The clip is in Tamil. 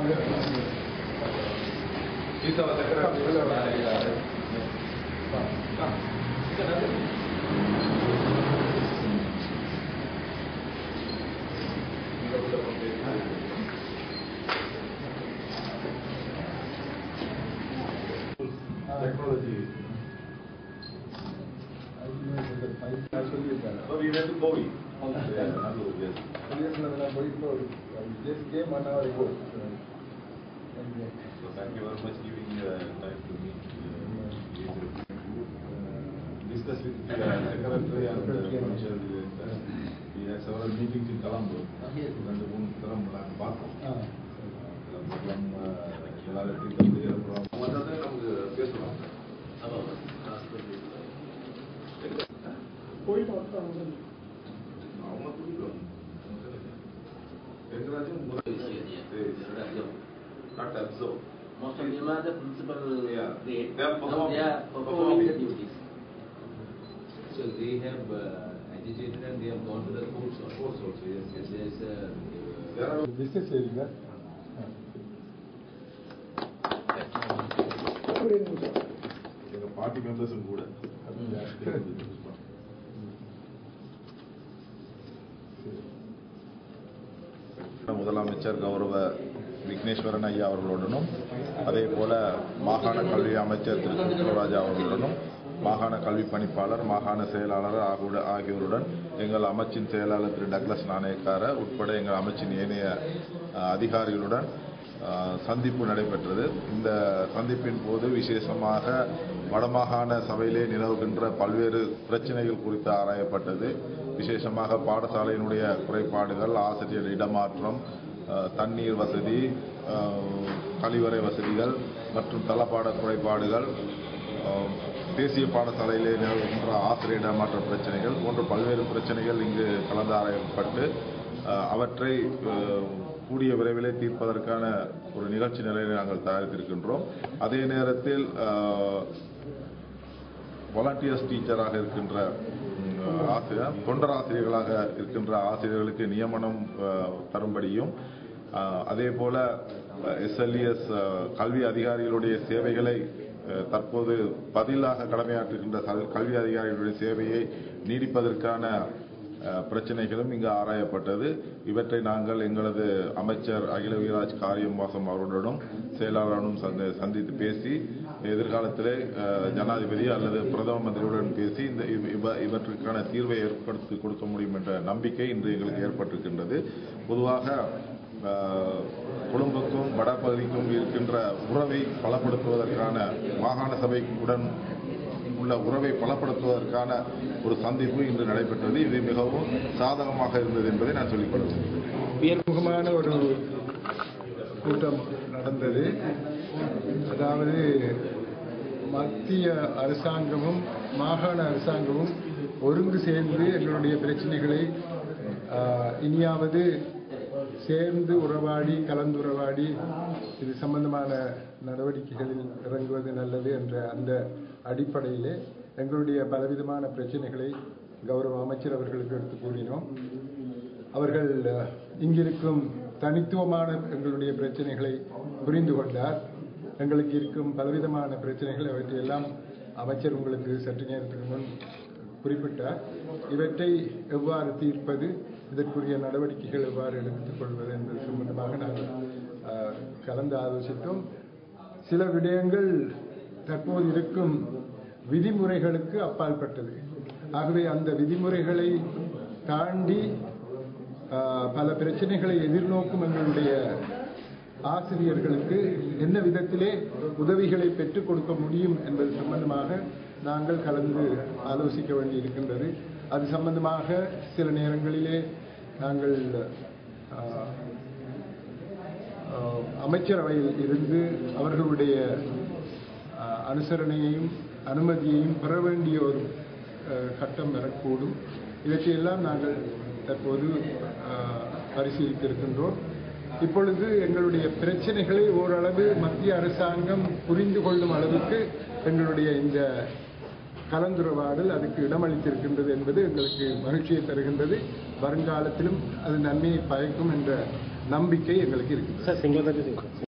Technology. So we went to Kovi. Yes. Just came 1 hour ago. So thank you very much giving time to meet. Discuss with the secretary and financial director. We had several meetings in Colombo. And the one Kalam Baku. Not absorb. Most of them are the principal grade. They are performing the duties. So they have agitated and they have gone to the courts also. Yes, there is Business area. Party members are good. முதலமைச்சர் கௌரவ விக்னேஸ்வரன் ஐயா அவர்களுடனும் அதேபோல மாகாண கல்வி அமைச்சர் திரு சுந்தரராஜா அவர்களுடனும் மாகாண கல்வி பணிப்பாளர் மாகாண செயலாளர் ஆகியோருடன் எங்கள் அமைச்சின் செயலாளர் திரு டக்ளஸ் நாணயக்கார உட்பட எங்கள் அமைச்சின் ஏனைய அதிகாரிகளுடன் சந்திப்பு நடைபெற்றது. இந்த சந்திப்பின் போது விசேஷமாக வடமாகாண சபையிலே நிலவுகின்ற பல்வேறு பிரச்சனைகள் குறித்து ஆராயப்பட்டது. விசேஷமாக பாடசாலையினுடைய குறைபாடுகள், ஆசிரியர் இடமாற்றம், தண்ணீர் வசதி, கழிவறை வசதிகள் மற்றும் தளபாட குறைபாடுகள், தேசிய பாடசாலையிலே நிலவுகின்ற ஆசிரியர் இடமாற்ற பிரச்சனைகள் போன்ற பல்வேறு பிரச்சனைகள் இங்கு கலந்தாராயப்பட்டு அவற்றை கூடிய விரைவிலே தீர்ப்பதற்கான ஒரு நிகழ்ச்சி நிலையை நாங்கள் தயாரித்திருக்கின்றோம். அதே நேரத்தில் வாலண்டியர்ஸ் டீச்சராக இருக்கின்ற ஆசிரியர், தொண்டர் ஆசிரியர்களாக இருக்கின்ற ஆசிரியர்களுக்கு நியமனம் தரும்படியும், அதே போல SLES கல்வி அதிகாரிகளுடைய சேவைகளை தற்போது பதிலாக கடமையாற்றுகின்ற கல்வி அதிகாரிகளுடைய சேவையை நீடிப்பதற்கான பிரச்சனைகளும் இங்கு ஆராயப்பட்டது. இவற்றை நாங்கள் எங்களது அமைச்சர் அகில விராஜ் காரியவாசம் அவர்களுடனும் செயலாளருடனும் சந்தித்து பேசி எதிர்காலத்திலே ஜனாதிபதி அல்லது பிரதம மந்திரியுடன் பேசி இவற்றுக்கான தீர்வை ஏற்படுத்தி கொடுக்க முடியும் என்ற நம்பிக்கை இன்று எங்களுக்கு ஏற்பட்டிருக்கின்றது. பொதுவாக கொழும்புக்கும் வடபகுதிக்கும் இருக்கின்ற உறவை பலப்படுத்துவதற்கான மாகாண சபையுடன் உள்ள உறவை பலப்படுத்துவதற்கான ஒரு சந்திப்பு இன்று நடைபெற்றது. இது மிகவும் சாதகமாக இருந்தது என்பதை நான் சொல்லிக்கொள்கிறேன். உயர்முகமான ஒரு கூட்டம் நடந்தது. அதாவது மத்திய அரசாங்கமும் மாகாண அரசாங்கமும் ஒருங்கு சேர்ந்து எங்களுடைய பிரச்சனைகளை இனியாவது சேர்ந்து உறவாடி கலந்துறவாடி இது சம்பந்தமான நடவடிக்கைகளில் இறங்குவது நல்லது என்ற அந்த அடிப்படையிலே எங்களுடைய பலவிதமான பிரச்சனைகளை கௌரவ அமைச்சர் அவர்களுக்கு எடுத்து கூறினோம். அவர்கள் இங்கிருக்கும் தனித்துவமான எங்களுடைய பிரச்சனைகளை புரிந்து கொண்டார். எங்களுக்கு இருக்கும் பலவிதமான பிரச்சனைகள் அவற்றையெல்லாம் அமைச்சர் உங்களுக்கு சற்று நேரத்துக்கு முன் குறிப்பிட்டார். இவற்றை எவ்வாறு தீர்ப்பது, இதற்குரிய நடவடிக்கைகள் எவ்வாறு எடுத்துக் கொள்வது என்பது சம்பந்தமாக நாங்கள் கலந்து ஆலோசித்தோம். சில விடயங்கள் தற்போது இருக்கும் விதிமுறைகளுக்கு அப்பாற்பட்டது. ஆகவே அந்த விதிமுறைகளை தாண்டி பல பிரச்சனைகளை எதிர்நோக்கும் எங்களுடைய ஆசிரியர்களுக்கு என்ன விதத்திலே உதவிகளை பெற்றுக் கொடுக்க முடியும் என்பது சம்பந்தமாக நாங்கள் கலந்து ஆலோசிக்க வேண்டி இருக்கின்றது. அது சம்பந்தமாக சில நேரங்களிலே நாங்கள் அமைச்சரவையில் இருந்து அவர்களுடைய அனுசரணையையும் அனுமதியையும் பெற வேண்டிய ஒரு கட்டம் வரக்கூடும். இவற்றையெல்லாம் நாங்கள் தற்போது பரிசீலித்திருக்கின்றோம். இப்பொழுது எங்களுடைய பிரச்சனைகளை ஓரளவு மத்திய அரசாங்கம் புரிந்து கொள்ளும் அளவுக்கு எங்களுடைய இந்த கலந்துரையாடல் அதுக்கு இடமளித்திருக்கின்றது என்பது எங்களுக்கு மகிழ்ச்சியை தருகின்றது. வருங்காலத்திலும் அது நன்மையை பயக்கும் என்ற நம்பிக்கை எங்களுக்கு இருக்குது.